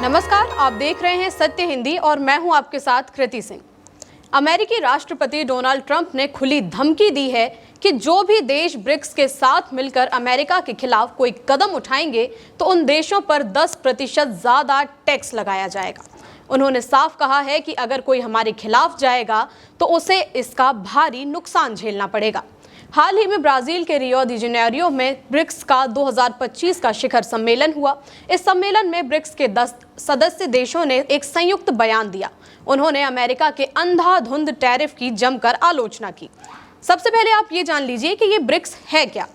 नमस्कार, आप देख रहे हैं सत्य हिंदी और मैं हूं आपके साथ कृति सिंह। अमेरिकी राष्ट्रपति डोनाल्ड ट्रंप ने खुली धमकी दी है कि जो भी देश ब्रिक्स के साथ मिलकर अमेरिका के खिलाफ कोई कदम उठाएंगे तो उन देशों पर 10% ज्यादा टैक्स लगाया जाएगा। उन्होंने साफ कहा है कि अगर कोई हमारे खिलाफ जाएगा तो उसे इसका भारी नुकसान झेलना पड़ेगा। हाल ही में ब्राजील के रियो डी जेनेरियो में ब्रिक्स का 2025 का शिखर सम्मेलन हुआ। इस सम्मेलन में ब्रिक्स के 10 सदस्य देशों ने एक संयुक्त बयान दिया। उन्होंने अमेरिका के अंधाधुंध टैरिफ की जमकर आलोचना की। सबसे पहले आप ये जान लीजिए कि ये ब्रिक्स है क्या।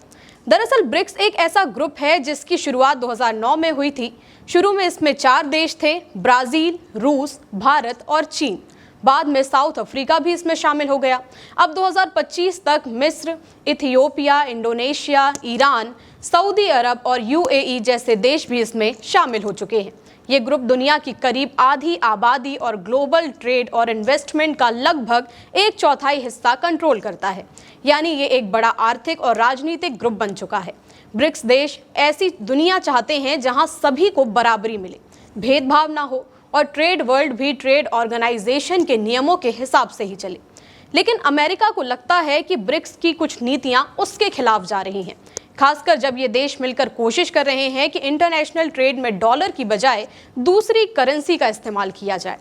दरअसल ब्रिक्स एक ऐसा ग्रुप है जिसकी शुरुआत 2009 में हुई थी। शुरू में इसमें 4 देश थे, ब्राजील, रूस, भारत और चीन। बाद में साउथ अफ्रीका भी इसमें शामिल हो गया। अब 2025 तक मिस्र, इथियोपिया, इंडोनेशिया, ईरान, सऊदी अरब और यूएई जैसे देश भी इसमें शामिल हो चुके हैं। ये ग्रुप दुनिया की करीब आधी आबादी और ग्लोबल ट्रेड और इन्वेस्टमेंट का लगभग 1/4 हिस्सा कंट्रोल करता है। यानी ये एक बड़ा आर्थिक और राजनीतिक ग्रुप बन चुका है। ब्रिक्स देश ऐसी दुनिया चाहते हैं जहां सभी को बराबरी मिले, भेदभाव ना हो और ट्रेड वर्ल्ड भी ट्रेड ऑर्गेनाइजेशन के नियमों के हिसाब से ही चले। लेकिन अमेरिका को लगता है कि ब्रिक्स की कुछ नीतियां उसके खिलाफ जा रही हैं, खासकर जब ये देश मिलकर कोशिश कर रहे हैं कि इंटरनेशनल ट्रेड में डॉलर की बजाय दूसरी करेंसी का इस्तेमाल किया जाए।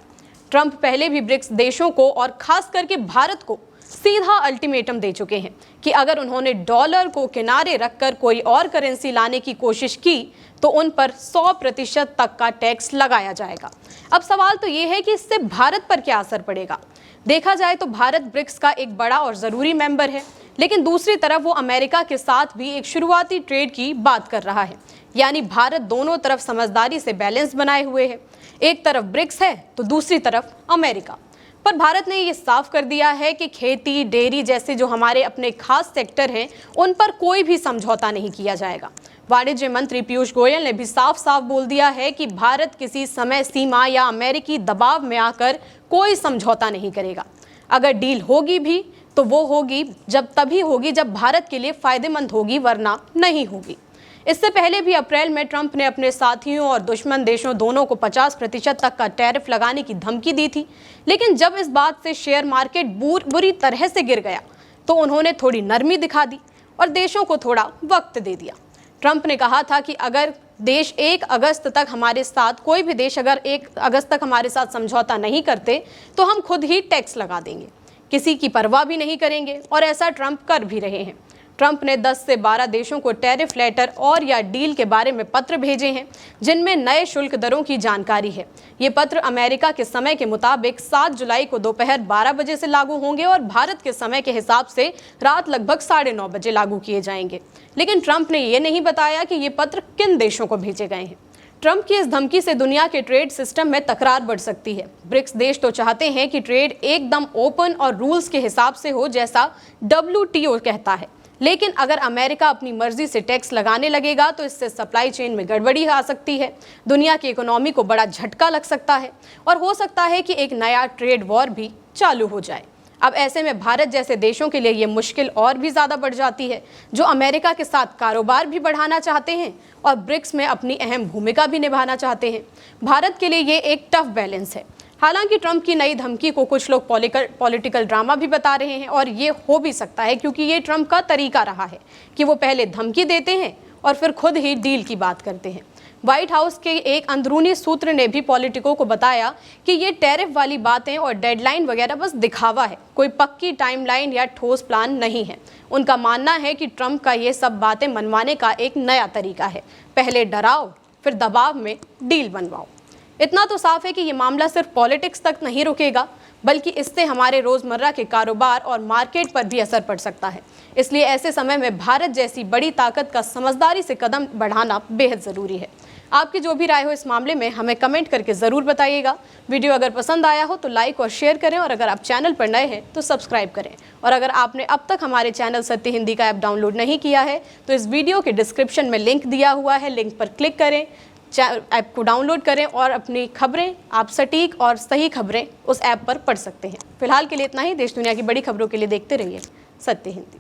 ट्रंप पहले भी ब्रिक्स देशों को और खास करके भारत को सीधा अल्टीमेटम दे चुके हैं कि अगर उन्होंने डॉलर को किनारे रखकर कोई और करेंसी लाने की कोशिश की तो उन पर 100% तक का टैक्स लगाया जाएगा। अब सवाल तो ये है कि इससे भारत पर क्या असर पड़ेगा। देखा जाए तो भारत ब्रिक्स का एक बड़ा और ज़रूरी मेंबर है, लेकिन दूसरी तरफ वो अमेरिका के साथ भी एक शुरुआती ट्रेड की बात कर रहा है। यानी भारत दोनों तरफ समझदारी से बैलेंस बनाए हुए है। एक तरफ ब्रिक्स है तो दूसरी तरफ अमेरिका। पर भारत ने ये साफ कर दिया है कि खेती, डेयरी जैसे जो हमारे अपने खास सेक्टर हैं उन पर कोई भी समझौता नहीं किया जाएगा। वाणिज्य मंत्री पीयूष गोयल ने भी साफ साफ बोल दिया है कि भारत किसी समय सीमा या अमेरिकी दबाव में आकर कोई समझौता नहीं करेगा। अगर डील होगी भी तो वो होगी तभी होगी जब भारत के लिए फायदेमंद होगी, वरना नहीं होगी। इससे पहले भी अप्रैल में ट्रंप ने अपने साथियों और दुश्मन देशों दोनों को 50% तक का टैरिफ लगाने की धमकी दी थी। लेकिन जब इस बात से शेयर मार्केट बुरी तरह से गिर गया तो उन्होंने थोड़ी नरमी दिखा दी और देशों को थोड़ा वक्त दे दिया। ट्रंप ने कहा था कि अगर देश 1 अगस्त तक हमारे साथ कोई भी देश अगर 1 अगस्त तक हमारे साथ समझौता नहीं करते तो हम खुद ही टैक्स लगा देंगे, किसी की परवाह भी नहीं करेंगे। और ऐसा ट्रंप कर भी रहे हैं। ट्रंप ने 10 से 12 देशों को टैरिफ लेटर और या डील के बारे में पत्र भेजे हैं जिनमें नए शुल्क दरों की जानकारी है। ये पत्र अमेरिका के समय के मुताबिक 7 जुलाई को दोपहर 12 बजे से लागू होंगे और भारत के समय के हिसाब से रात लगभग 9:30 बजे लागू किए जाएंगे। लेकिन ट्रंप ने ये नहीं बताया कि ये पत्र किन देशों को भेजे गए हैं। ट्रंप की इस धमकी से दुनिया के ट्रेड सिस्टम में तकरार बढ़ सकती है। ब्रिक्स देश तो चाहते हैं कि ट्रेड एकदम ओपन और रूल्स के हिसाब से हो जैसा WTO कहता है। लेकिन अगर अमेरिका अपनी मर्जी से टैक्स लगाने लगेगा तो इससे सप्लाई चेन में गड़बड़ी आ सकती है, दुनिया की इकोनॉमी को बड़ा झटका लग सकता है और हो सकता है कि एक नया ट्रेड वॉर भी चालू हो जाए। अब ऐसे में भारत जैसे देशों के लिए ये मुश्किल और भी ज़्यादा बढ़ जाती है, जो अमेरिका के साथ कारोबार भी बढ़ाना चाहते हैं और ब्रिक्स में अपनी अहम भूमिका भी निभाना चाहते हैं। भारत के लिए ये एक टफ बैलेंस है। हालांकि ट्रंप की नई धमकी को कुछ लोग पॉलिटिकल ड्रामा भी बता रहे हैं और ये हो भी सकता है क्योंकि ये ट्रंप का तरीका रहा है कि वो पहले धमकी देते हैं और फिर खुद ही डील की बात करते हैं। व्हाइट हाउस के एक अंदरूनी सूत्र ने भी पॉलिटिको को बताया कि ये टैरिफ वाली बातें और डेडलाइन वगैरह बस दिखावा है, कोई पक्की टाइमलाइन या ठोस प्लान नहीं है। उनका मानना है कि ट्रंप का ये सब बातें मनवाने का एक नया तरीका है, पहले डराओ फिर दबाव में डील बनवाओ। इतना तो साफ है कि ये मामला सिर्फ पॉलिटिक्स तक नहीं रुकेगा, बल्कि इससे हमारे रोज़मर्रा के कारोबार और मार्केट पर भी असर पड़ सकता है। इसलिए ऐसे समय में भारत जैसी बड़ी ताकत का समझदारी से कदम बढ़ाना बेहद ज़रूरी है। आपकी जो भी राय हो इस मामले में हमें कमेंट करके ज़रूर बताइएगा। वीडियो अगर पसंद आया हो तो लाइक और शेयर करें और अगर आप चैनल पर नए हैं तो सब्सक्राइब करें। और अगर आपने अब तक हमारे चैनल सत्य हिंदी का ऐप डाउनलोड नहीं किया है तो इस वीडियो के डिस्क्रिप्शन में लिंक दिया हुआ है, लिंक पर क्लिक करें, ऐप को डाउनलोड करें और अपनी खबरें, आप सटीक और सही खबरें उस ऐप पर पढ़ सकते हैं। फिलहाल के लिए इतना ही। देश दुनिया की बड़ी खबरों के लिए देखते रहिए सत्य हिंदी।